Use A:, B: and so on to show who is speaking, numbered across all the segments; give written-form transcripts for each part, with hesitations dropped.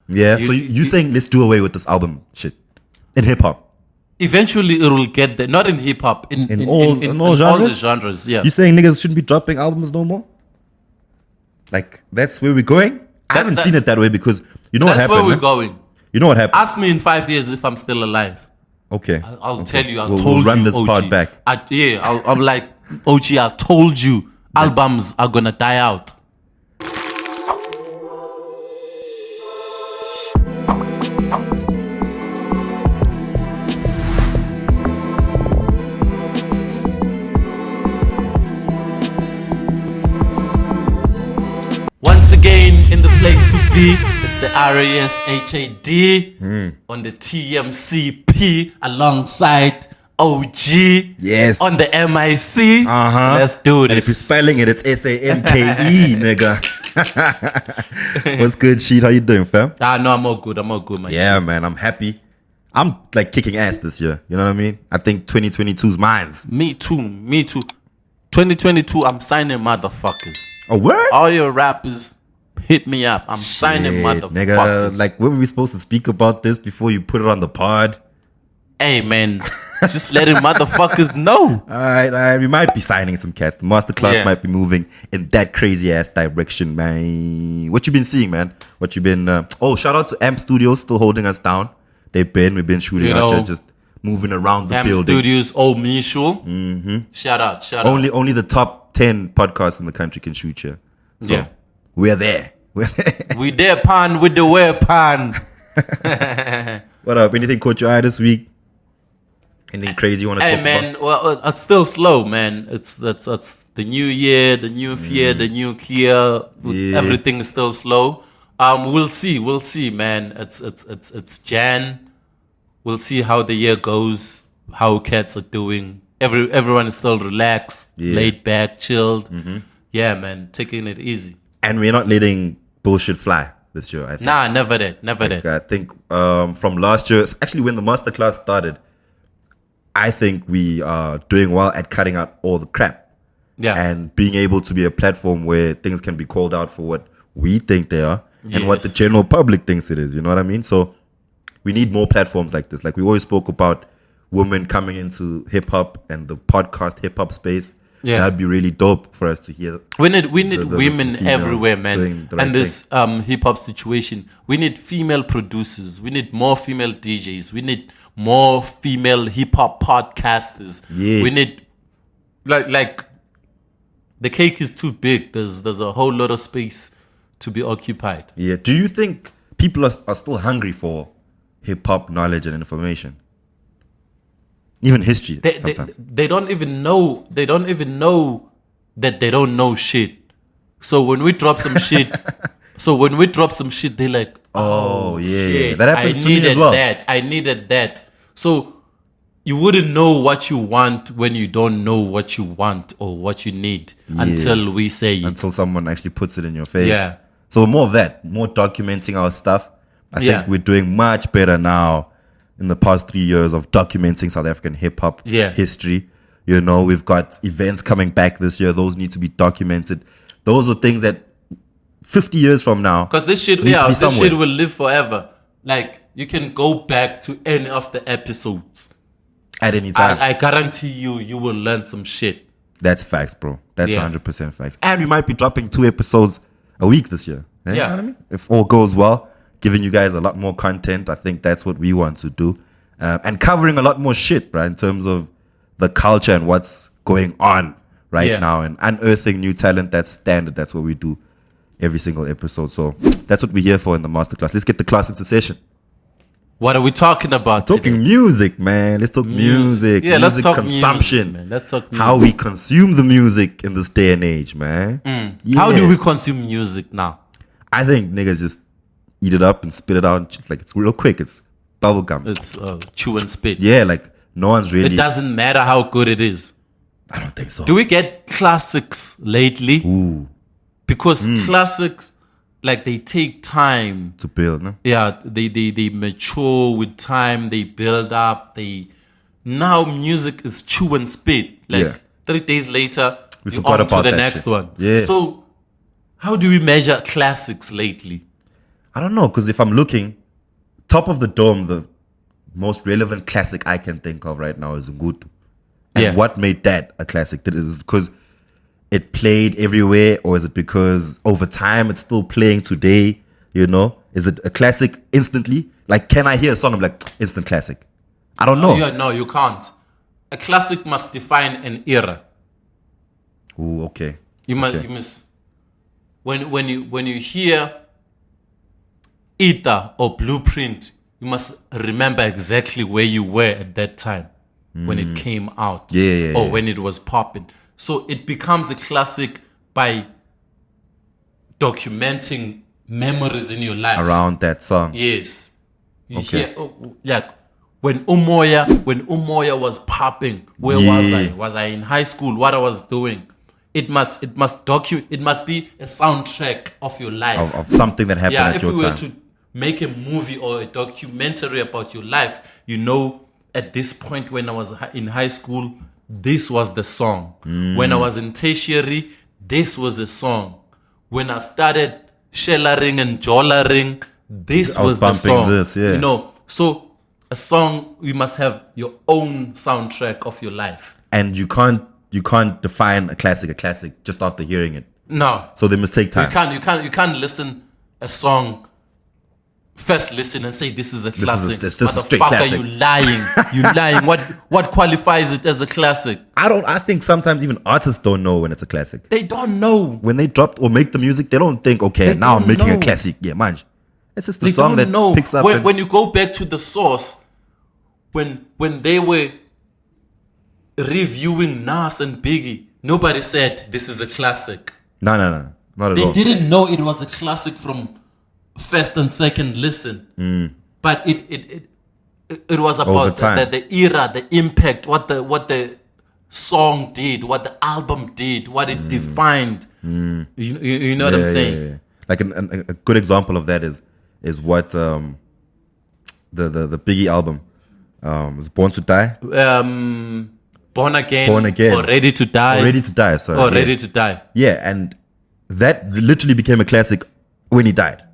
A: Yeah. So you saying let's do away with this album shit in hip hop?
B: Eventually, it will get there. Not in hip hop, in all
A: genres?
B: all the genres. Yeah.
A: You saying niggas shouldn't be dropping albums no more? Like that's where we're going? I haven't seen it that way because you know what happened.
B: That's where we're going.
A: You know what happened?
B: Ask me in 5 years if I'm still alive.
A: Okay.
B: I'll tell you.
A: We'll run this part back.
B: I'm like, OG, I told you, albums are gonna die out. Once again, in the place to be, it's the RASHAD on the TMCP alongside OG.
A: Yes.
B: On the MIC. Let's do this.
A: And if you're spelling it, it's SANKE, nigga. What's good, Sheet? How you doing, fam?
B: No, I'm all good, man.
A: Yeah, man, I'm happy. I'm like kicking ass this year. You know what I mean? I think 2022's mine.
B: Me too. 2022, I'm signing motherfuckers.
A: Oh, word?
B: All your rappers, hit me up. I'm signing motherfuckers.
A: Nigga, like, when were we supposed to speak about this before you put it on the pod?
B: Hey, man, just letting motherfuckers know.
A: All right. We might be signing some cats. The masterclass might be moving in that crazy ass direction, man. What you been seeing, man? What you been... shout out to Amp Studios, still holding us down. We've been shooting out here, just moving around the
B: Amp
A: building.
B: Studios, old Mishu. Shout out.
A: Only the top 10 podcasts in the country can shoot here. So we're there.
B: We there, pan with the weapon.
A: What up? Anything caught your eye this week? Anything crazy you want to talk
B: man,
A: about?
B: Well, it's still slow, man. It's the new year, the new fear, the new clear. Everything is still slow. We'll see, man. It's Jan. We'll see how the year goes, how cats are doing. Everyone is still relaxed, laid back, chilled. Yeah, man, taking it easy.
A: And we're not letting bullshit fly this year, I think.
B: Nah, never that.
A: I think from last year, actually when the masterclass started, I think we are doing well at cutting out all the crap.
B: Yeah.
A: And being able to be a platform where things can be called out for what we think they are and what the general public thinks it is. You know what I mean? So we need more platforms like this. Like we always spoke about women coming into hip hop and the podcast hip hop space. Yeah. That'd be really dope for us to hear.
B: We need women everywhere, man. And this hip hop situation, we need female producers. We need more female DJs. We need more female hip hop podcasters. Yeah. We need like the cake is too big. There's a whole lot of space to be occupied. Yeah.
A: Do you think people are still hungry for hip hop knowledge and information? Even history.
B: They don't even know. They don't even know that they don't know shit. So when we drop some shit, they're like, "Oh yeah, shit, that happens to me as well. I needed that." So you wouldn't know what you want when you don't know what you want or what you need until we say it.
A: Until someone actually puts it in your face. Yeah. So more of that, more documenting our stuff. I think we're doing much better now in the past 3 years of documenting South African hip hop history. You know, we've got events coming back this year. Those need to be documented. Those are things that 50 years from now,
B: because this shit will live forever. Like, you can go back to any of the episodes
A: at any time.
B: I guarantee you will learn some shit.
A: That's facts, bro. That's 100% facts. And we might be dropping 2 episodes a week this year. You know what I mean? If all goes well, giving you guys a lot more content. I think that's what we want to do. And covering a lot more shit, right? In terms of the culture and what's going on right now. And unearthing new talent. That's standard. That's what we do every single episode. So that's what we're here for in the masterclass. Let's get the class into session.
B: What are we talking about
A: today? Music, man. Let's talk music.
B: Yeah,
A: music
B: let's talk
A: consumption.
B: Music, man. Let's talk music.
A: How we consume the music in this day and age, man.
B: How do we consume music now?
A: I think niggas just eat it up and spit it out. Like, it's real quick. It's bubble gum.
B: It's chew and spit.
A: Yeah, like no one's really.
B: It doesn't matter how good it is.
A: I don't think so.
B: Do we get classics lately?
A: Ooh.
B: Because classics, like, they take time
A: to build, no?
B: Yeah, they mature with time. They build up. Now music is chew and spit. Like 3 days later,
A: we forgot about
B: to the
A: that
B: next
A: shit.
B: one.
A: Yeah.
B: So how do we measure classics lately?
A: I don't know, because if I'm looking, Top of the Dome, the most relevant classic I can think of right now is Ngutu. And what made that a classic? Is it because it played everywhere, or is it because over time it's still playing today? You know, is it a classic instantly? Like, can I hear a song? I'm like, instant classic. I don't know.
B: No, you can't. A classic must define an era.
A: Ooh, okay.
B: You must. When you hear Ether or Blueprint, you must remember exactly where you were at that time when it came out, or when it was popping. So it becomes a classic by documenting memories in your life
A: around that song.
B: Yes, you hear like when Umoya was popping. Where was I? Was I in high school? What I was doing? It must be a soundtrack of your life,
A: of something that happened at your time.
B: If you were to make a movie or a documentary about your life, you know, at this point when I was in high school, this was the song. When I was in tertiary, this was a song. When I started shellering and jollering, this was the song. You know, so a song, you must have your own soundtrack of your life.
A: And you can't define a classic just after hearing it.
B: No.
A: So they must take time.
B: You can't listen a song, first listen and say this is a classic.
A: This is a straight classic.
B: You lying. You lying. What qualifies it as a classic?
A: I think sometimes even artists don't know when it's a classic.
B: They don't know.
A: When they drop or make the music, they don't think, okay, now I'm making a classic. Yeah, man. It's just the song that picks up.
B: When you go back to the source, when they were reviewing Nas and Biggie, nobody said this is a classic.
A: No, not at all.
B: They didn't know it was a classic from first and second listen. But it was about the era, the impact, what the song did, what the album did, what it defined. You know what I'm saying?
A: Yeah. Like a good example of that is what the Biggie album was Born to Die.
B: Born Again, or Ready to Die.
A: Ready to Die, sorry.
B: Or Ready to Die.
A: Yeah, and that literally became a classic when he died.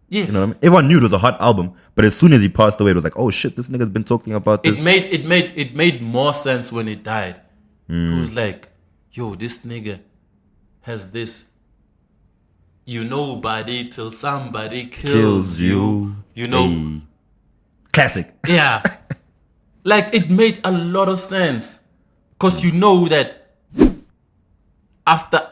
B: Yes.
A: You know what I mean? Everyone knew it was a hot album, but as soon as he passed away, it was like, oh shit, this nigga's been talking about this.
B: It made more sense when he died. It was like, yo, this nigga has this, you nobody till somebody kills you. You know.
A: Hey. Classic.
B: Yeah. Like, it made a lot of sense. Because you know that after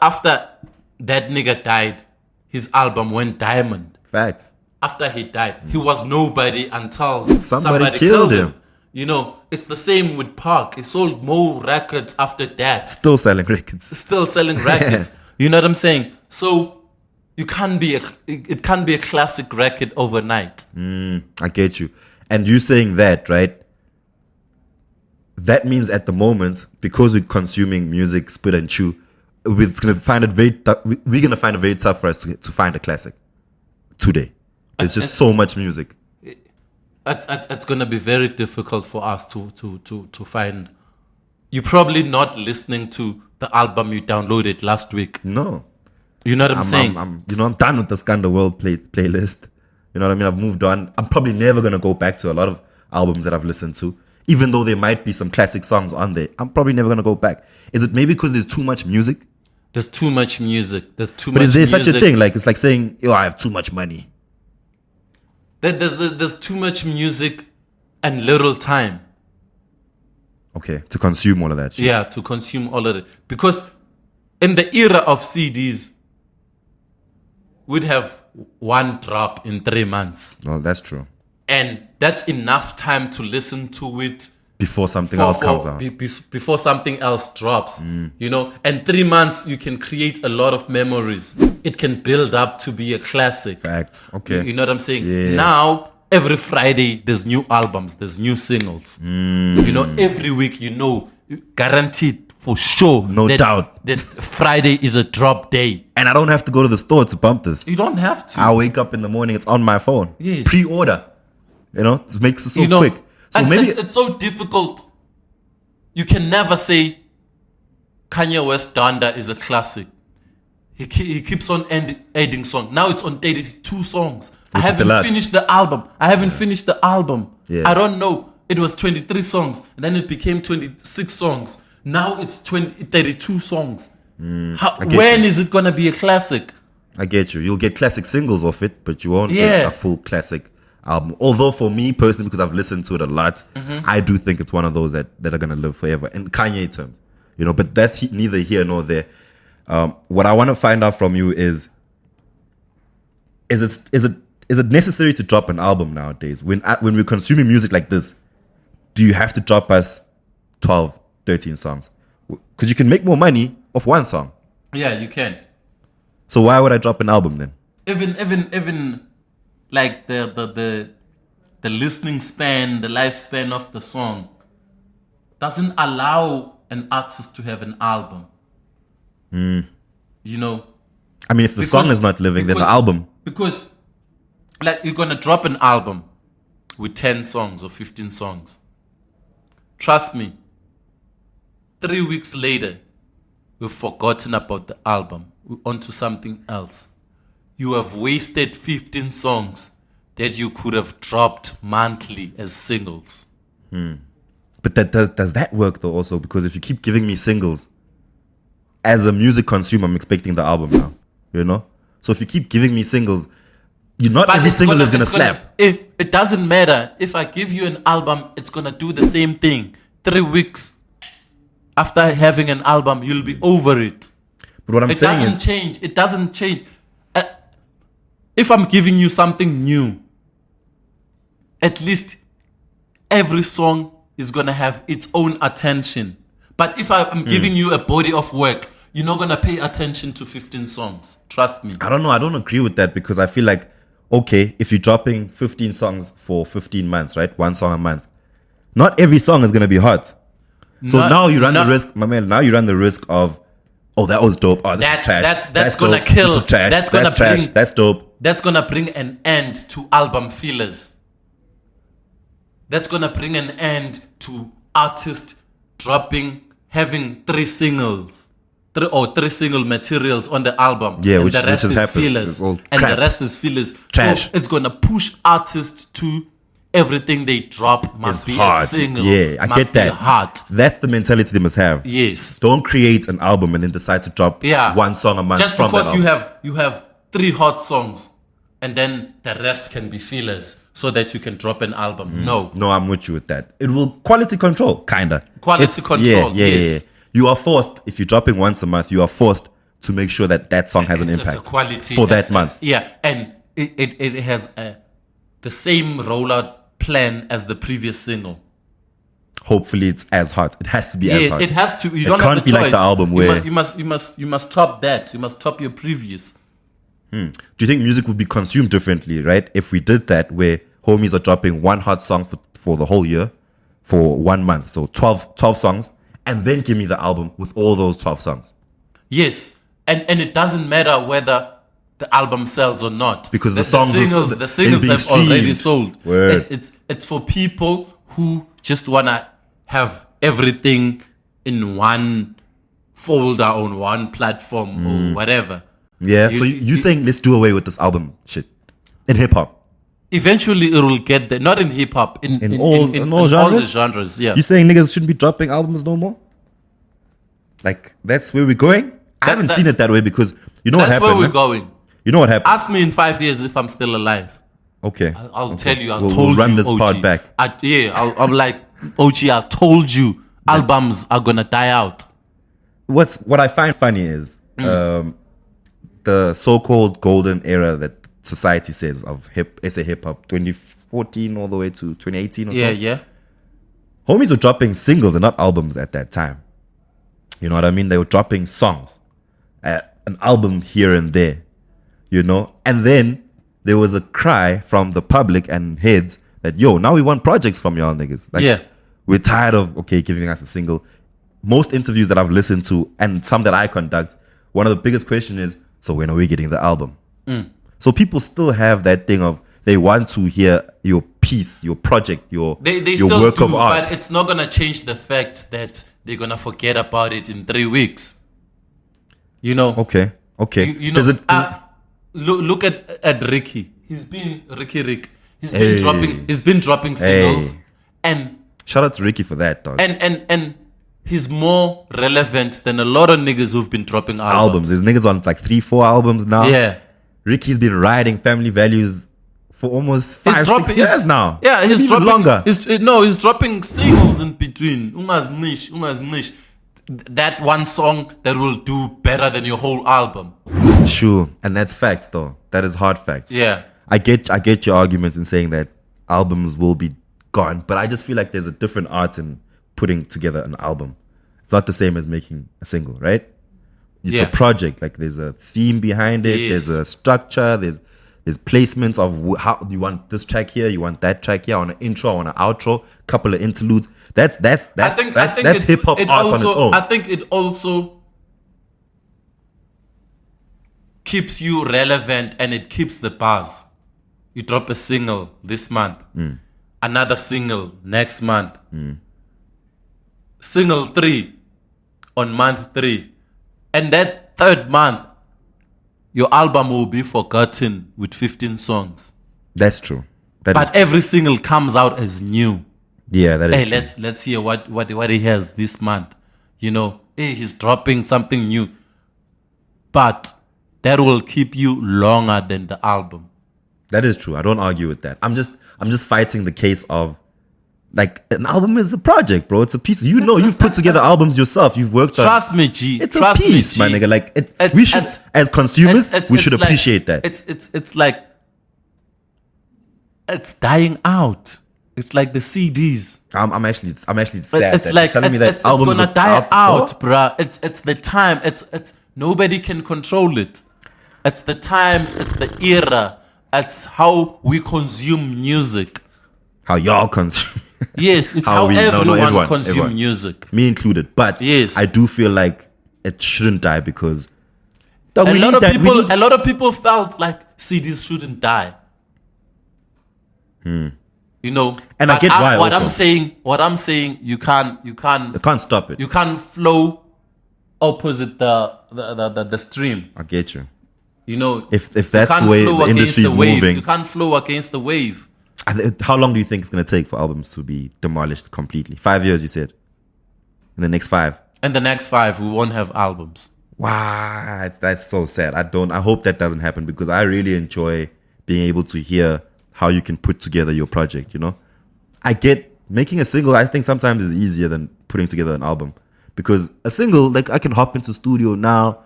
B: that nigga died, his album went diamond.
A: Facts.
B: After he died, he was nobody until somebody killed him. You know, it's the same with Park. He sold more records after that.
A: Still selling records.
B: You know what I'm saying? So it can't be a classic record overnight.
A: I get you. And you saying that, right? That means at the moment, because we're consuming music, spit and chew, we're gonna find it very tough for us to find a classic today. There's just so much music.
B: It's gonna be very difficult for us to find. You're probably not listening to the album you downloaded last week.
A: No.
B: You know what I'm saying?
A: I'm done with the Scandal World playlist. You know what I mean? I've moved on. I'm probably never gonna go back to a lot of albums that I've listened to. Even though there might be some classic songs on there, I'm probably never going to go back. Is it maybe because there's too much music?
B: There's too much music. But
A: is there such a thing? Like, it's like saying, yo, I have too much money.
B: There's too much music and little time.
A: Okay, to consume all of that shit.
B: Yeah, to consume all of it. Because in the era of CDs, we'd have one drop in 3 months.
A: Oh, that's true.
B: And that's enough time to listen to it
A: before something else comes out.
B: Before something else drops, you know. And 3 months, you can create a lot of memories. It can build up to be a classic.
A: Facts. Okay.
B: You know what I'm saying?
A: Yeah.
B: Now, every Friday, there's new albums, there's new singles. You know, every week, you know, guaranteed for sure.
A: No doubt.
B: That Friday is a drop day.
A: And I don't have to go to the store to bump this.
B: You don't have to.
A: I wake up in the morning, it's on my phone.
B: Yes.
A: Pre-order. You know, it makes it so quick. So
B: it's so difficult. You can never say Kanye West Donda is a classic. he keeps on adding songs. Now it's on 32 songs. I
A: Look at the
B: haven't
A: lads.
B: finished the album.
A: Yeah.
B: I don't know. It was 23 songs. And then it became 26 songs. Now it's 32 songs. When is it going to be a classic?
A: I get you. You'll get classic singles off it, but you won't
B: Yeah.
A: get a full classic album. Although for me personally, because I've listened to it a lot, I do think it's one of those that are going to live forever in Kanye terms. You know, but that's neither here nor there. What I want to find out from you is it necessary to drop an album nowadays? When we're consuming music like this, do you have to drop us 12, 13 songs? Because you can make more money off one song.
B: Yeah, you can.
A: So why would I drop an album then?
B: Even like the listening span, the lifespan of the song doesn't allow an artist to have an album. You know,
A: I mean, if the song is not living, then the album.
B: Because like you're gonna drop an album with 10 songs or 15 songs. Trust me, 3 weeks later, we've forgotten about the album. We're onto something else. You have wasted 15 songs that you could have dropped monthly as singles.
A: But does that work though also? Because if you keep giving me singles, as a music consumer, I'm expecting the album now. You know? So if you keep giving me singles, not every single is gonna slap.
B: It doesn't matter. If I give you an album, it's gonna do the same thing. 3 weeks after having an album, you'll be over it.
A: But what I'm saying
B: doesn't
A: is,
B: change. It doesn't change. If I'm giving you something new, at least every song is gonna have its own attention. But if I'm giving you a body of work, you're not gonna pay attention to 15 songs. Trust me.
A: I don't know. I don't agree with that because I feel like, okay, if you're dropping 15 songs for 15 months, right? One song a month. Not every song is gonna be hot. So now you run the risk, my man. Now you run the risk of, oh, that was dope. Oh, this is trash.
B: That's gonna
A: dope.
B: kill.
A: This is trash.
B: That's gonna
A: trash.
B: bring.
A: That's dope.
B: That's gonna bring an end to album fillers. That's gonna bring an end to artists having 3 singles, 3 single materials on the album.
A: Yeah,
B: and
A: which
B: the rest
A: has
B: is
A: happened.
B: fillers,
A: All
B: and
A: crap.
B: the rest is fillers.
A: Trash.
B: So it's gonna push artists to everything they drop must
A: It's
B: be
A: hard.
B: a single.
A: Yeah, I
B: must
A: get that.
B: Be hot.
A: That's the mentality they must have.
B: Yes.
A: Don't create an album and then decide to drop one song a month.
B: Just
A: from
B: because
A: that
B: you have 3 hot songs, and then the rest can be fillers, so that you can drop an album. No,
A: I'm with you with that. It will quality control, kinda.
B: Quality control. Yes.
A: You are forced, if you're dropping once a month, you are forced to make sure that song has an impact
B: It's a quality
A: for that month.
B: And it has the same rollout plan as the previous single.
A: Hopefully it's as hot. It has to be as hot.
B: It has to. You
A: It
B: don't
A: can't
B: have the
A: be
B: choice.
A: like the album where
B: you must top that. You must top your previous.
A: Do you think music would be consumed differently, right? If we did that, where homies are dropping one hot song for the whole year, for 1 month, so 12 songs, and then give me the album with all those 12 songs.
B: Yes, and it doesn't matter whether the album sells or not,
A: because the singles
B: have already sold.
A: Word.
B: It's for people who just wanna have everything in one folder on one platform or whatever.
A: Yeah, so you're saying let's do away with this album shit in hip hop.
B: Eventually, it will get there. Not in hip hop, in all the genres. Yeah,
A: You saying niggas shouldn't be dropping albums no more? Like that's where we're going? I haven't seen it that way because you know what
B: that's
A: happened.
B: where we're going.
A: You know what happened?
B: Ask me in 5 years if I'm still alive.
A: Okay,
B: I'll tell you.
A: We'll run this part back.
B: I'm like, OG, I told you, albums are gonna die out.
A: What I find funny is the so-called golden era that society says of hip hop, 2014 all the way to 2018 or so.
B: Yeah.
A: Homies were dropping singles and not albums at that time. You know what I mean? They were dropping songs, an album here and there, you know? And then there was a cry from the public and heads that, yo, now we want projects from y'all niggas. Like, we're tired of, giving us a single. Most interviews that I've listened to and some that I conduct, one of the biggest questions is, so when are we getting the album? So people still have that thing of they want to hear your piece, your project, your work of art.
B: But it's not gonna change the fact that they're gonna forget about it in 3 weeks. You know?
A: Okay. Okay.
B: You know, look at Ricky. He's been Rick. He's been dropping singles, and
A: shout out to Ricky for that, dog.
B: And he's more relevant than a lot of niggas who've been dropping albums.
A: There's niggas on like 3-4 albums now.
B: Yeah.
A: Ricky's been riding Family Values for almost 5-6 years now.
B: Yeah, he's dropping
A: longer.
B: He's dropping singles in between. Ungas niche. That one song that will do better than your whole album.
A: Sure, and that's facts though. That is hard facts.
B: Yeah.
A: I get your arguments in saying that albums will be gone, but I just feel like there's a different art in putting together an album. It's not the same as making a single, right? It's a project. Like there's a theme behind it. Yes. There's a structure. There's placements of how you want this track here. You want that track here. On an intro, on an outro, couple of interludes. That's hip hop art on its own.
B: I think it also keeps you relevant and it keeps the buzz. You drop a single this month, another single next month, single 3 on month 3, and that third month, your album will be forgotten with 15 songs.
A: That's true.
B: But every single comes out as new.
A: Yeah, that is true.
B: Let's hear what he has this month. You know, he's dropping something new. But that will keep you longer than the album.
A: That is true. I don't argue with that. I'm just fighting the case of like an album is a project, bro. It's a piece. You know, you've put together albums yourself. You've worked on.
B: Trust me, G.
A: It's a piece, my nigga. Like we should, as consumers, we should appreciate that.
B: It's like it's dying out. It's like the CDs.
A: I'm actually sad.
B: It's like telling me that albums gonna die out, bruh. It's the time. It's nobody can control it. It's the times. It's the era. It's how we consume music.
A: How y'all consume.
B: Yes, it's how everyone consumes music.
A: Me included. But
B: yes,
A: I do feel like it shouldn't die because
B: a lot of people felt like CDs shouldn't die. You know,
A: and I get why.
B: What I'm saying, you can't
A: stop it.
B: You can't flow opposite the stream.
A: I get you.
B: You know,
A: if that's the way the industry is moving,
B: you can't flow against the wave.
A: How long do you think it's going to take for albums to be demolished completely? 5 years, you said. In the next 5.
B: In the next 5, we won't have albums.
A: Wow, that's so sad. I hope that doesn't happen because I really enjoy being able to hear how you can put together your project. You know, I get making a single. I think sometimes is easier than putting together an album because a single, like I can hop into studio now,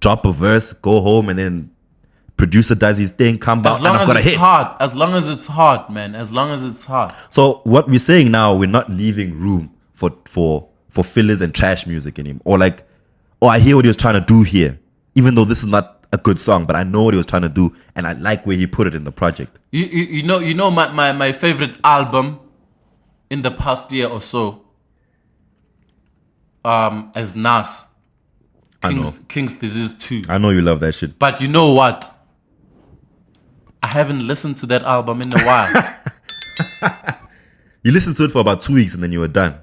A: drop a verse, go home, and then producer does his thing, come back, and I've got a hit.
B: As long as it's hard, man. As long as it's hard.
A: So what we're saying now, we're not leaving room for fillers and trash music anymore. Or I hear what he was trying to do here, even though this is not a good song, but I know what he was trying to do, and I like where he put it in the project.
B: You know my favorite album in the past year or so, as Nas, King's Disease 2.
A: I know you love that shit.
B: But you know what? I haven't listened to that album in a while.
A: You listened to it for about 2 weeks and then you were done.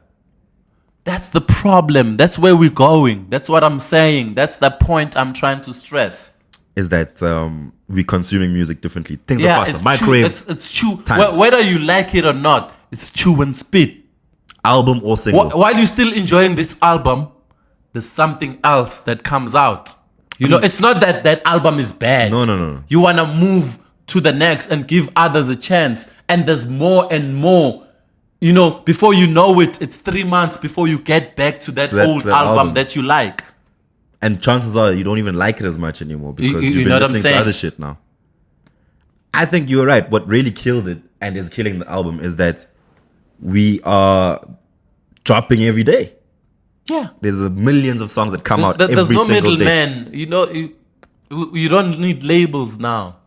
B: That's the problem. That's where we're going. That's what I'm saying. That's the point I'm trying to stress.
A: Is that we're consuming music differently. Things are faster. Microwave.
B: It's chew. Whether you like it or not, it's chew and spit.
A: Album or single.
B: While you're still enjoying this album, there's something else that comes out. You know, it's not that album is bad.
A: No.
B: You want to move to the next and give others a chance. And there's more and more. You know, before you know it, it's 3 months before you get back to that old album that you like.
A: And chances are you don't even like it as much anymore because you've been listening to other shit now. I think you're right. What really killed it and is killing the album is that we are dropping every day.
B: Yeah.
A: There's millions of songs that come out every single day.
B: There's no middleman. You know, you don't need labels now.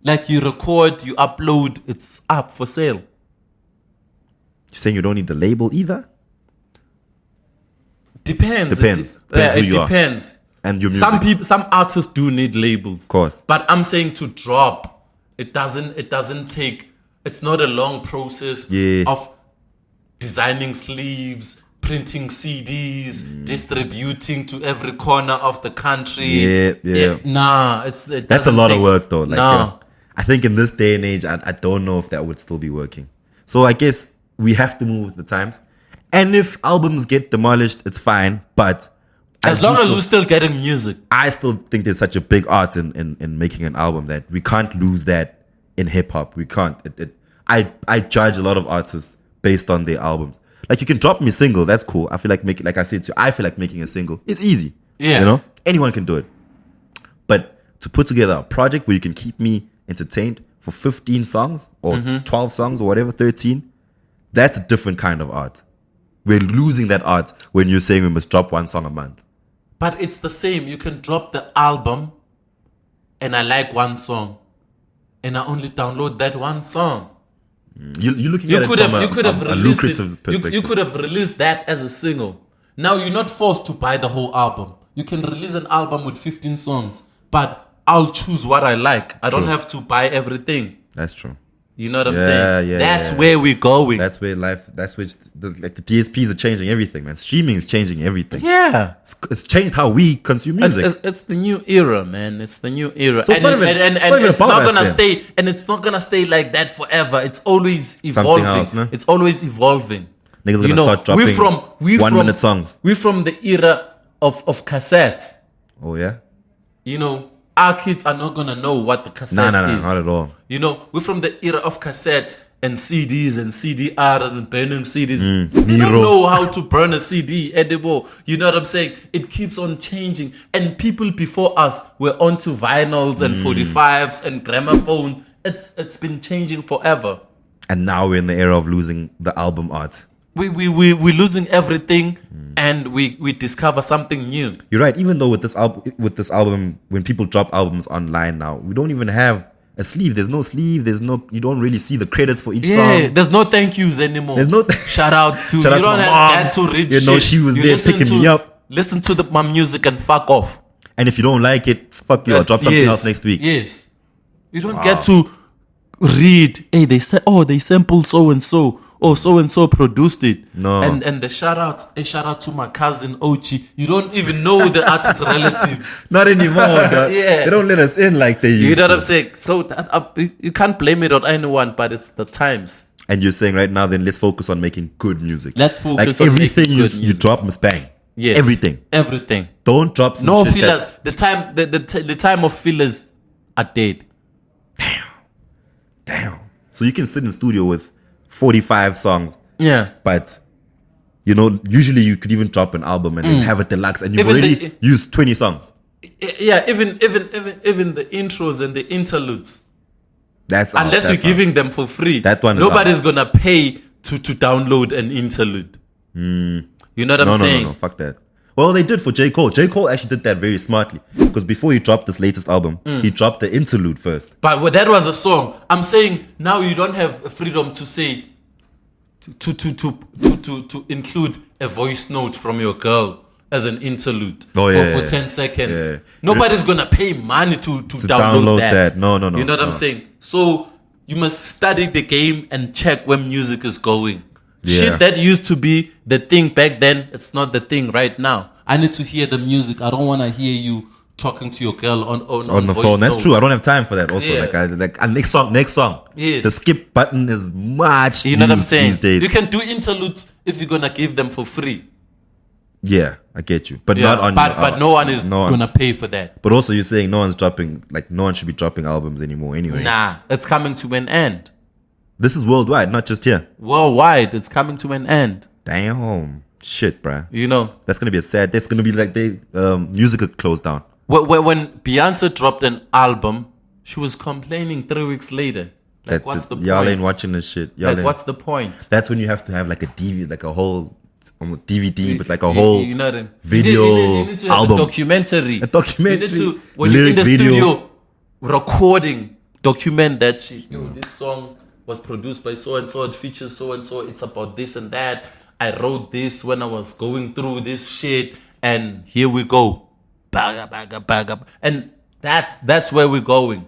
B: Like you record, you upload, it's up for sale.
A: You're saying you don't need the label either?
B: Depends.
A: Depends who you
B: depends.
A: Are. And your music.
B: Some artists do need labels.
A: Of course.
B: But I'm saying to drop, it doesn't take, it's not a long process of designing sleeves, printing CDs, distributing to every corner of the country.
A: Yeah.
B: Nah,
A: that's a lot of work though. Like,
B: nah.
A: I think in this day and age, I don't know if that would still be working. So I guess we have to move with the times. And if albums get demolished, it's fine. But
B: as long as we're still getting music,
A: I still think there's such a big art in making an album that we can't lose that in hip hop. We can't. I judge a lot of artists based on their albums. Like, you can drop me a single, that's cool. I feel like I feel like making a single is easy.
B: Yeah.
A: You know? Anyone can do it. But to put together a project where you can keep me entertained for 15 songs or 12 songs or whatever, 13, that's a different kind of art. We're losing that art when you're saying we must drop one song a month.
B: But it's the same. You can drop the album and I like one song and I only download that one song.
A: You're looking at it from a lucrative perspective.
B: You could have released that as a single. Now you're not forced to buy the whole album. You can release an album with 15 songs, but I'll choose what I like. I don't have to buy everything.
A: That's true.
B: You know what I'm saying? That's where we're going.
A: That's where the DSPs are changing everything, man. Streaming is changing everything.
B: Yeah.
A: It's changed how we consume music.
B: It's the new era, man. It's the new era.
A: So it's not
B: gonna stay like that forever. It's always evolving.
A: Something else, no?
B: It's always evolving.
A: Niggas gonna start dropping 1 minute songs.
B: We're from the era of cassettes.
A: Oh yeah?
B: You know, our kids are not gonna know what the cassette is.
A: Not at all.
B: You know, we're from the era of cassette and CDs and CDRs and burning CDs. We don't know how to burn a CD anymore. You know what I'm saying? It keeps on changing. And people before us were onto vinyls and 45s and gramophone. It's been changing forever.
A: And now we're in the era of losing the album art.
B: We're losing everything, and we discover something new.
A: You're right. Even though with this album, when people drop albums online now, we don't even have a sleeve. There's no sleeve. You don't really see the credits for each song.
B: Yeah, there's no thank yous anymore.
A: There's no
B: shout outs to.
A: Shout out
B: you
A: to
B: don't
A: my
B: have
A: mom.
B: that to read
A: You know,
B: shit.
A: she was there picking me up.
B: Listen to my music and fuck off.
A: And if you don't like it, fuck you. I'll drop something else next week.
B: Yes, you don't get to read. Hey, they sampled so and so. Oh, so and so produced it.
A: No.
B: And the shout outs, a shout out to my cousin Ochi. You don't even know the artist's relatives.
A: Not anymore, dog.
B: Yeah.
A: They don't let us in like they used to.
B: You know what I'm saying? So you can't blame it on anyone, but it's the times.
A: And you're saying right now, then let's focus on making good music.
B: Let's focus
A: on
B: everything
A: making good music. You drop must bang.
B: Yes.
A: Everything. Don't drop some shit
B: fillers. The time of fillers are dead.
A: Damn. So you can sit in the studio with 45 songs.
B: Yeah.
A: But, you know, usually you could even drop an album and then have a deluxe and you've already used 20 songs.
B: Yeah, even the intros and the interludes.
A: Unless
B: you're giving them for free.
A: That one
B: nobody's gonna pay to download an interlude. You know what I'm saying?
A: No, fuck that. Well, they did for J. Cole. J. Cole actually did that very smartly. Because before he dropped this latest album, he dropped the interlude first.
B: But that was a song. I'm saying now you don't have freedom to say to include a voice note from your girl as an interlude for 10 seconds. Yeah. Nobody's gonna pay money to download that.
A: No.
B: You know what I'm saying? So you must study the game and check where music is going. Yeah. Shit that used to be the thing back then, it's not the thing right now. I need to hear the music. I don't want to hear you talking to your girl on
A: the phone. That's true. I don't have time for that. Also, next song.
B: Yes.
A: The skip button is much.
B: You know what I'm saying?
A: These days.
B: You can do interludes if you're gonna give them for free.
A: Yeah, I get you, but not on.
B: But no one is gonna pay for that.
A: But also, you're saying no one should be dropping albums anymore. Anyway,
B: nah, it's coming to an end.
A: This is worldwide, not just here.
B: Worldwide, it's coming to an end.
A: Damn, shit, bruh.
B: You know
A: that's gonna be a sad. That's gonna be like music could close down.
B: When Beyonce dropped an album, she was complaining 3 weeks later. Like, what's the point?
A: Y'all ain't watching this shit.
B: What's the point?
A: That's when you have to have like a DVD, like a whole DVD, but like a whole video
B: you need to have
A: album.
B: A documentary.
A: A documentary.
B: You need to, when you're in the studio recording, document that shit. This song was produced by so and so. It features so and so. It's about this and that. I wrote this when I was going through this shit, and here we go. Bag up. And that's where we're going.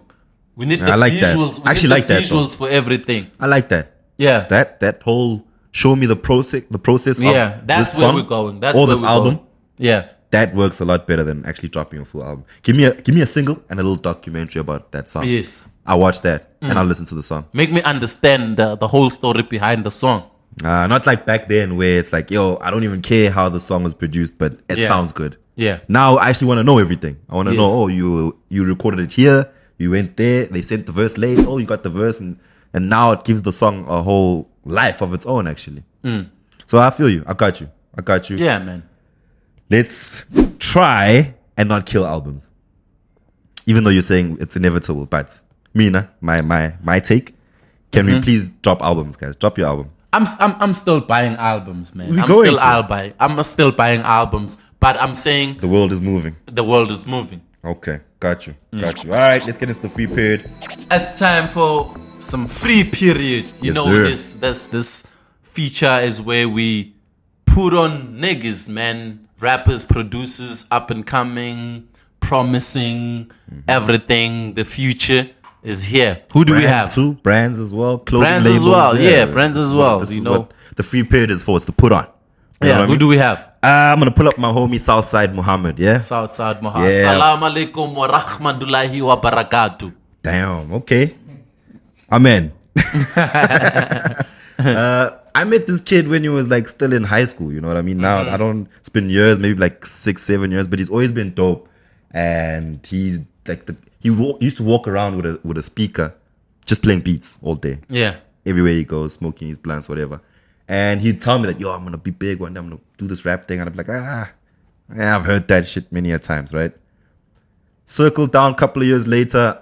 B: We need the visuals.
A: I actually like that.
B: Visuals for everything.
A: I like that.
B: Yeah.
A: That whole show me the process of
B: that's
A: this
B: where
A: song
B: we're going. That's
A: or
B: where
A: this
B: we're
A: album.
B: going. Yeah.
A: That works a lot better than actually dropping a full album. Give me a single and a little documentary about that song.
B: Yes.
A: I'll watch that and I'll listen to the song.
B: Make me understand the whole story behind the song.
A: Not like back then where it's like, yo, I don't even care how the song was produced, but it sounds good.
B: Yeah.
A: Now I actually want to know everything. I want to know, oh, you recorded it here, you went there, they sent the verse late, oh, you got the verse, and now it gives the song a whole life of its own, actually. So I feel you. I got you.
B: Yeah, man.
A: Let's try and not kill albums. Even though you're saying it's inevitable, but Mina, my take, can we please drop albums, guys? Drop your album.
B: I'm still buying albums, man. I'm still buying albums, but I'm saying
A: the world is moving.
B: The world is moving.
A: Okay, got you. All right, let's get into the free period.
B: It's time for some free period. You know, this feature is where we put on niggas, man. Rappers, producers, up and coming, promising, everything. The future is here. Who do we have?
A: Too? Brands as well. Clothing
B: brands
A: labels,
B: as well. Yeah, brands as well.
A: This is what the free period is for. It's to put on.
B: You know who do we have?
A: I'm going to pull up my homie Southside Muhammad, yeah?
B: Southside Muhammad. Assalamu alaikum wa rahmatullahi wa barakatuh.
A: Damn, okay. Amen. I met this kid when he was like still in high school, you know what I mean? Now, it's been years, maybe like 6-7 years, but he's always been dope. And he's like, he used to walk around with a speaker, just playing beats all day.
B: Yeah.
A: Everywhere he goes, smoking his blunts, whatever. And he'd tell me that, yo, I'm going to be big one day, I'm going to do this rap thing. And I'm like, yeah, I've heard that shit many a times, right? Circled down a couple of years later,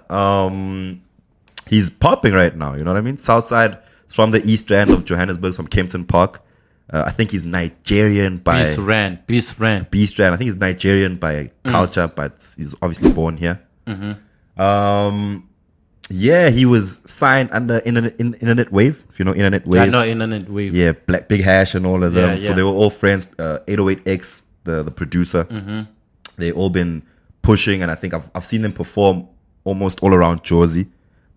A: he's popping right now, you know what I mean? Southside. It's from the East Rand of Johannesburg, from Kempton Park. I think he's Nigerian by...
B: Beast Rand.
A: I think he's Nigerian by culture, but he's obviously born here. Yeah, he was signed under Internet Wave, if you know Internet Wave.
B: I know Internet Wave.
A: Yeah, Big Hash and all of them.
B: Yeah.
A: So they were all friends. 808X, the producer. They all been pushing, and I think I've seen them perform almost all around Jersey.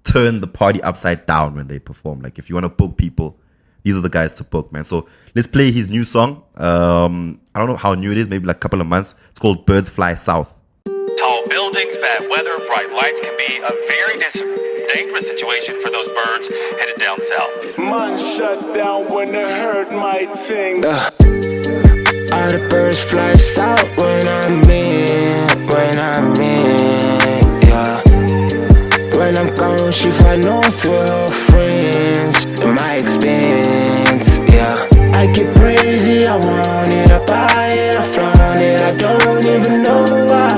A: Turn the party upside down when they perform. Like, if you want to book people, these are the guys to book, man. So let's play his new song. I don't know how new it is, maybe like a couple of months. It's called Birds Fly South.
C: Tall buildings, bad weather, bright lights can be a very dangerous situation for those birds headed down south.
D: Man shut down when they heard my ting.
E: All the birds fly south when I'm in, yeah. When I'm gone, she fly north with her friends. In my experience, yeah. I get crazy, I want it, I buy it, I flaunt it, I don't even know why.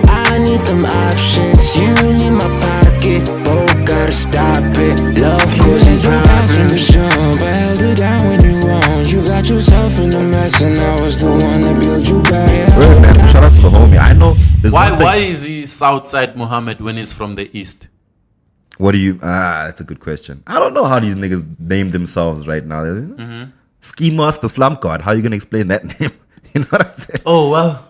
E: I need them options, you need my pocket, both gotta stop it. Love causing problems. Jump, I held it down when you want. You got yourself in a mess, and I was the one to build you back.
A: Word, man. So shout out to the homie. I know.
B: Why is he Southside Muhammad when he's from the East?
A: What do you... that's a good question. I don't know how these niggas name themselves right now. Ski Master Slump God. How are you going to explain that name? You know what I'm saying?
B: Oh, well,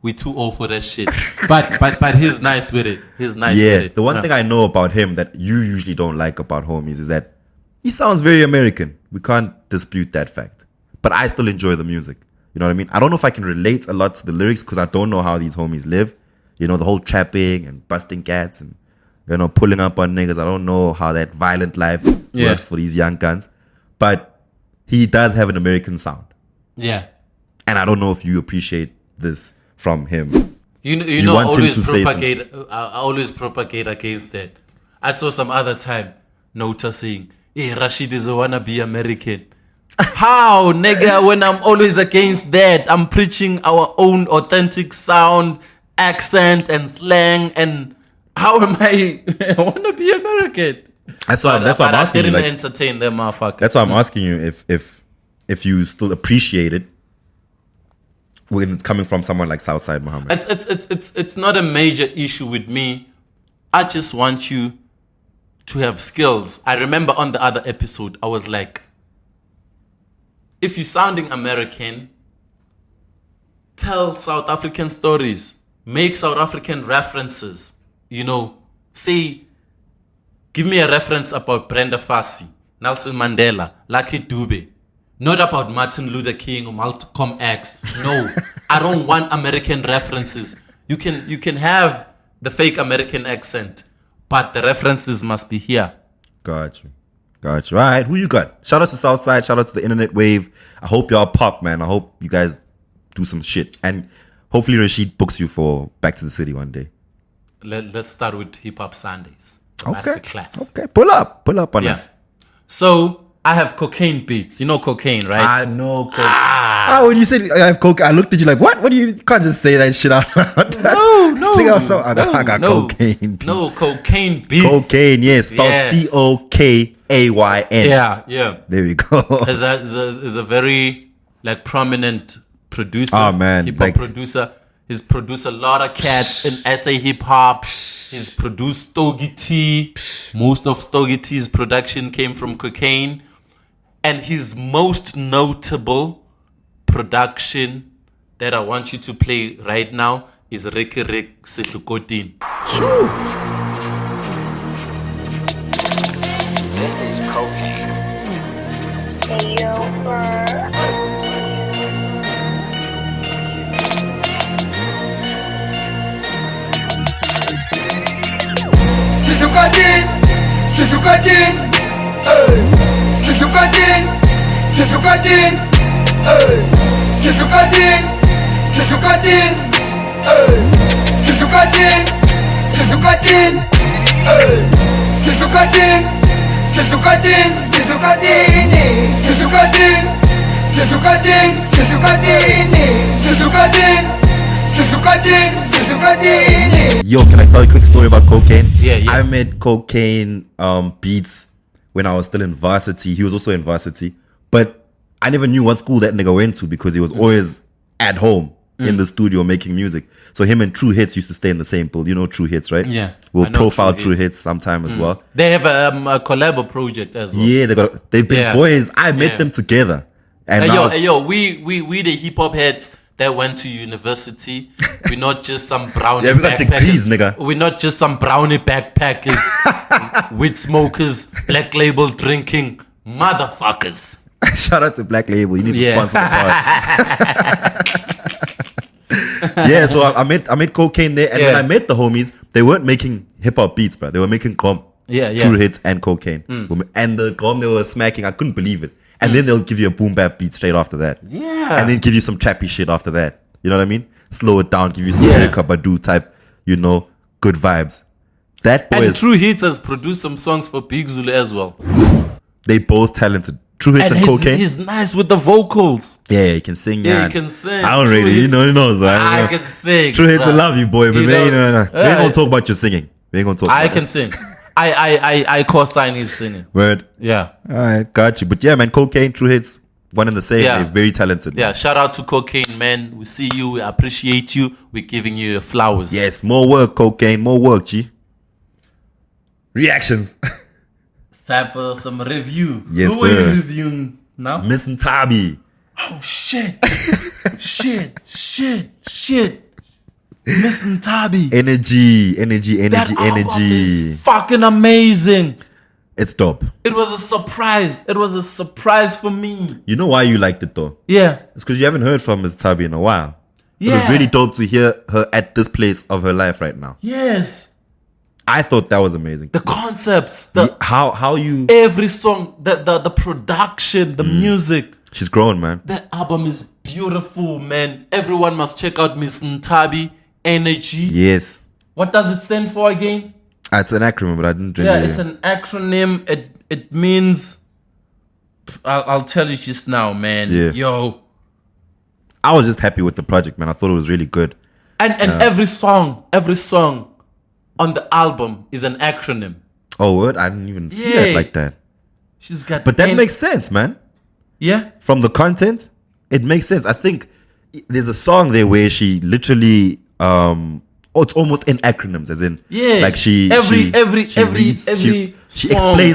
B: we too old for that shit. but he's nice with it. He's nice with it.
A: The one thing I know about him that you usually don't like about homies is that he sounds very American. We can't dispute that fact. But I still enjoy the music. You know what I mean? I don't know if I can relate a lot to the lyrics because I don't know how these homies live. You know, the whole trapping and busting cats and, you know, pulling up on niggas. I don't know how that violent life works for these young guns. But he does have an American sound.
B: Yeah.
A: And I don't know if you appreciate this from him.
B: You know, I always propagate against that. I saw some other time noticing, hey, Rashid is a wannabe American. How, nigga, when I'm always against that? I'm preaching our own authentic sound, accent, and slang, and how am I wanna be American?
A: That's why I'm asking you.
B: I didn't entertain them, motherfucker.
A: That's why I'm asking you if you still appreciate it when it's coming from someone like Southside Muhammad.
B: It's not a major issue with me. I just want you to have skills. I remember on the other episode, I was like, if you're sounding American, tell South African stories. Make South African references. You know, say, give me a reference about Brenda Fassie. Nelson Mandela, Lucky Dube. Not about Martin Luther King or Malcolm X. No, I don't want American references. You can have the fake American accent, but the references must be here.
A: Got you. All right, who you got? Shout out to Southside. Shout out to the Internet Wave. I hope y'all pop, man. I hope you guys do some shit. And hopefully Rashid books you for Back to the City one day.
B: Let's start with Hip Hop Sundays.
A: Okay.
B: Masterclass.
A: Okay. Pull up on us.
B: So I have CoKayn beats. You know CoKayn, right?
A: I know CoKayn. When you said I have CoKayn, I looked at you like, what? What do you can't just say that shit out loud?
B: No.
A: I got CoKayn beats.
B: No, CoKayn beats.
A: CoKayn, yes. Spelled CoKayn.
B: Yeah.
A: There we go.
B: Is a very prominent producer.
A: Oh man.
B: Hip hop producer. He's produced a lot of cats in SA hip hop. He's produced Stogie T. Most of Stogie T's production came from CoKayn. And his most notable production that I want you to play right now is Ricky Rick Sehlukotin.
A: Sure.
E: This is CoKayn.
F: Sehlukotin, Sehlukotin, Sehlukotin, Sehlukotin, Sehlukotin, Sehlukotin, Sehlukotin, Sehlukotin, Sehlukotin, Sehlukotin, Sehlukotin, Sehlukotin.
A: Yo, can I tell you a quick story about CoKayn?
B: Yeah.
A: I met CoKayn beats when I was still in varsity. He was also in varsity. But I never knew what school that nigga went to because he was always at home in the studio making music. So him and True Hits used to stay in the same pool. You know True Hits, right?
B: Yeah.
A: We'll
B: I know
A: profile
B: True
A: True Hits sometime as well.
B: They have a collabo project as well.
A: Yeah, they've been boys. I met them together. And
B: we the hip hop heads that went to university. We're not just some brownie
A: we got degrees, nigga.
B: We're not just some brownie backpackers, weed smokers, black label drinking motherfuckers.
A: Shout out to Black Label. You need to sponsor the pod. Yeah, so I met CoKayn there, and when I met the homies, they weren't making hip hop beats, bro. They were making True Hits and CoKayn. And the gom they were smacking, I couldn't believe it. And then they'll give you a boom bap beat straight after that.
B: Yeah.
A: And then give you some trappy shit after that. You know what I mean? Slow it down, give you some Erykah Badu type, good vibes. That boy
B: and True Hits has produced some songs for Big Zulu as well.
A: They both talented. True Hits and CoKayn.
B: He's nice with the vocals.
A: Yeah, he can sing.
B: Yeah, he can sing.
A: I don't really, he knows that.
B: I can sing.
A: True Hits, I love you, boy, but we ain't gonna talk about your singing. We ain't gonna talk.
B: I can sing. I co-sign his singing.
A: Word.
B: Yeah.
A: All right, got you. But yeah, man, CoKayn, True Hits, one and the same.
B: Yeah.
A: They're very talented.
B: Yeah, shout out to CoKayn, man. We see you. We appreciate you. We're giving you your flowers.
A: Yes, more work, CoKayn. More work, G. Reactions.
B: It's time for some review.
A: Yes,
B: Who are
A: sir.
B: you reviewing now?
A: Miss Nthabi.
B: Oh, shit. shit. Miss Nthabi.
A: Energy.
B: That album is fucking amazing.
A: It's dope.
B: It was a surprise. It was a surprise for me.
A: You know why you liked it, though?
B: Yeah.
A: It's because you haven't heard from Miss Nthabi in a while.
B: Yeah.
A: It was really dope to hear her at this place of her life right now.
B: Yes.
A: I thought that was amazing.
B: The concepts,
A: how you
B: every song, the production, the music.
A: She's grown, man.
B: That album is beautiful, man. Everyone must check out Miss Nthabi. Energy.
A: Yes.
B: What does it stand for again?
A: It's an acronym, but I didn't really.
B: Yeah, it's an acronym. It means. I'll tell you just now, man.
A: Yeah.
B: Yo.
A: I was just happy with the project, man. I thought it was really good.
B: And every song on the album is an acronym.
A: Oh, what? I didn't even see that like that.
B: She's got.
A: But that makes sense, man.
B: Yeah.
A: From the content, it makes sense. I think there's a song there where she literally, it's almost in acronyms, as in, like she explains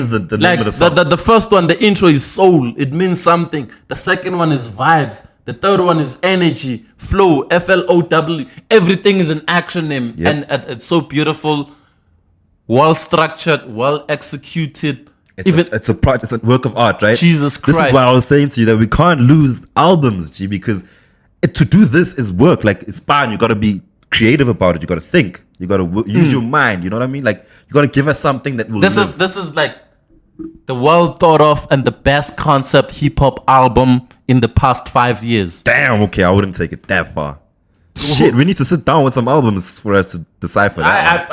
A: the name of the song.
B: The first one, the intro is soul. It means something. The second one is vibes. The third one is energy, flow, FLOW. Everything is an acronym, and it's so beautiful, well structured, well executed.
A: It's a work of art, right?
B: Jesus
A: This
B: Christ.
A: is why I was saying to you that we can't lose albums, G, because to do this is work. Like, it's fine. You got to be creative about it. You got to think. You got to use your mind. You know what I mean? Like, you got to give us something that will
B: This
A: live.
B: is like the well thought of and the best concept hip hop album in the past 5 years.
A: Damn, okay, I wouldn't take it that far. Shit, we need to sit down with some albums for us to decipher that.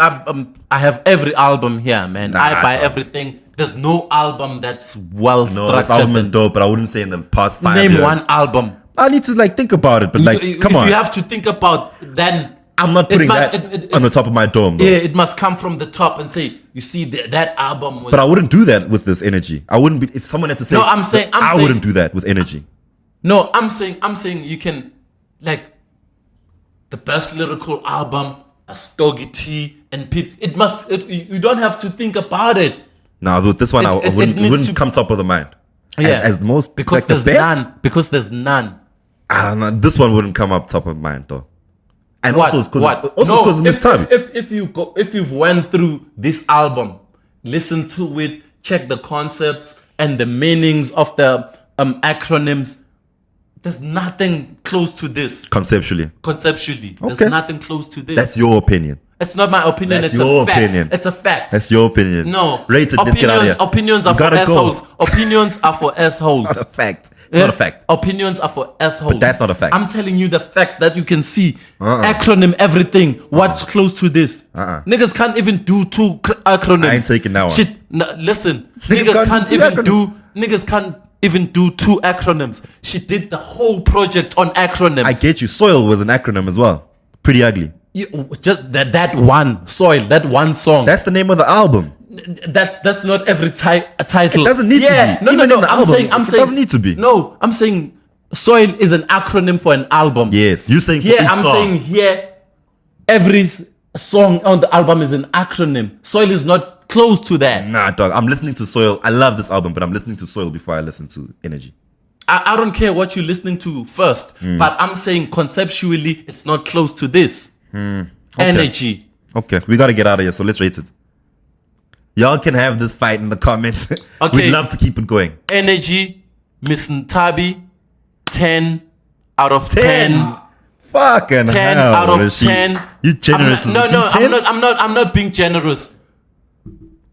B: I have every album here, man.
A: Nah,
B: I buy
A: dog.
B: everything. There's no album that's well
A: No,
B: structured.
A: this album is dope, but I wouldn't say in the past 5
B: Name
A: years.
B: one album.
A: I need to like think about it, but like, come on.
B: If you have to think about, then
A: I'm not putting that on the top of my dome, though.
B: yeah, it must come from the top and say, you see, that album was.
A: But I wouldn't do that with this energy. I wouldn't be, if someone had to say,
B: No, I'm saying-
A: I wouldn't do that with energy.
B: No, I'm saying you can, like, the best lyrical album, a Stogie T, and Pete. You don't have to think about it.
A: Now, with this one, I
B: It
A: wouldn't,
B: needs
A: wouldn't
B: to-
A: come top of the mind.
B: Yeah.
A: As the most,
B: Because
A: like the
B: there's
A: best.
B: none. Because there's none.
A: I don't know. This one wouldn't come up top of mind, though. And
B: What?
A: also because
B: What?
A: it's Miss Nthabi.
B: If you've went through this album, listen to it, check the concepts and the meanings of the acronyms. There's nothing close to this
A: Conceptually.
B: conceptually. There's
A: Okay.
B: nothing close to this.
A: That's your opinion.
B: It's not my opinion.
A: That's
B: It's
A: your
B: a fact.
A: opinion.
B: It's a fact.
A: That's your opinion.
B: No.
A: Rate it. Let's get out of here.
B: Opinions are
A: You
B: for
A: gotta go.
B: assholes. Opinions are for assholes.
A: It's not a fact. It's not a fact.
B: Opinions are for assholes.
A: But that's not a fact.
B: I'm telling you the facts that you can see. Acronym everything. What's close to this? Niggas can't even do two acronyms.
A: I ain't taking that one.
B: Shit. No, listen.
A: Niggas
B: Niggas
A: can't
B: can't
A: do
B: even
A: two
B: do. Niggas can't even do two acronyms. She did the whole project on acronyms.
A: I get you. Soil was an acronym as well. Pretty ugly.
B: Just that one soil, that one song.
A: That's the name of the album.
B: That's not every title.
A: It doesn't need to be.
B: No,
A: Even in the
B: I'm
A: album,
B: saying
A: it doesn't need to be.
B: No, I'm saying soil is an acronym for an album.
A: Yes. You saying for
B: Here
A: each
B: I'm
A: song.
B: saying here every song on the album is an acronym. Soil is not close to that.
A: Nah, dog. I'm listening to Soil. I love this album, but I'm listening to Soil before I listen to Energy.
B: I don't care what you're listening to first, but I'm saying conceptually it's not close to this. Energy.
A: Okay, we gotta get out of here, so let's rate it. Y'all can have this fight in the comments.
B: Okay.
A: We'd love to keep it going.
B: Energy, Miss Nthabi, 10 out of 10.
A: Fucking
B: 10
A: hell,
B: out of
A: Rashid.
B: 10.
A: You generous.
B: No,
A: with
B: no,
A: these 10s?
B: I'm not being generous.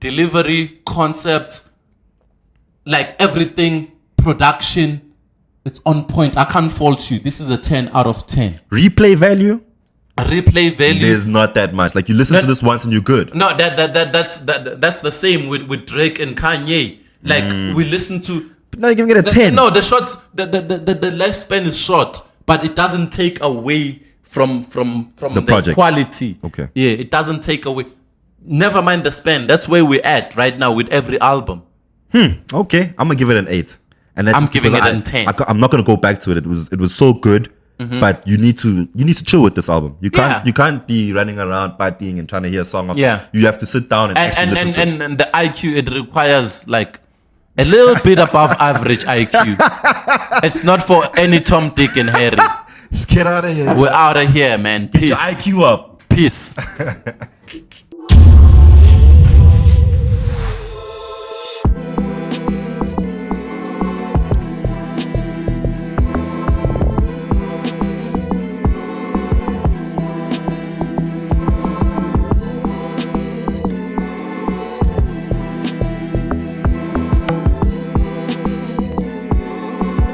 B: Delivery, concept, like everything, production, it's on point. I can't fault you. This is a 10 out of 10.
A: Replay value?
B: Replay value.
A: There's not that much. Like, you listen to this once and you're good.
B: No, that's the same with Drake and Kanye. Like we listen to.
A: But now you're giving it a 10.
B: No, the shots. The lifespan is short, but it doesn't take away from the
A: project.
B: quality.
A: Okay.
B: Yeah, it doesn't take away. Never mind the span. That's where we're at right now with every album.
A: Okay, I'm gonna give it an 8. And that's
B: I'm
A: just
B: giving
A: because
B: it a 10.
A: I'm not gonna go back to it. It was so good. But you need to chill with this album. You can't
B: Yeah.
A: you can't be running around partying and trying to hear a song.
B: Yeah.
A: You have to sit down and actually listen to it.
B: And the IQ, it requires like a little bit above average IQ. It's not for any Tom, Dick, and Harry.
A: Let's get out of here.
B: We're out of here, man.
A: Get your
B: Peace.
A: IQ up.
B: Peace.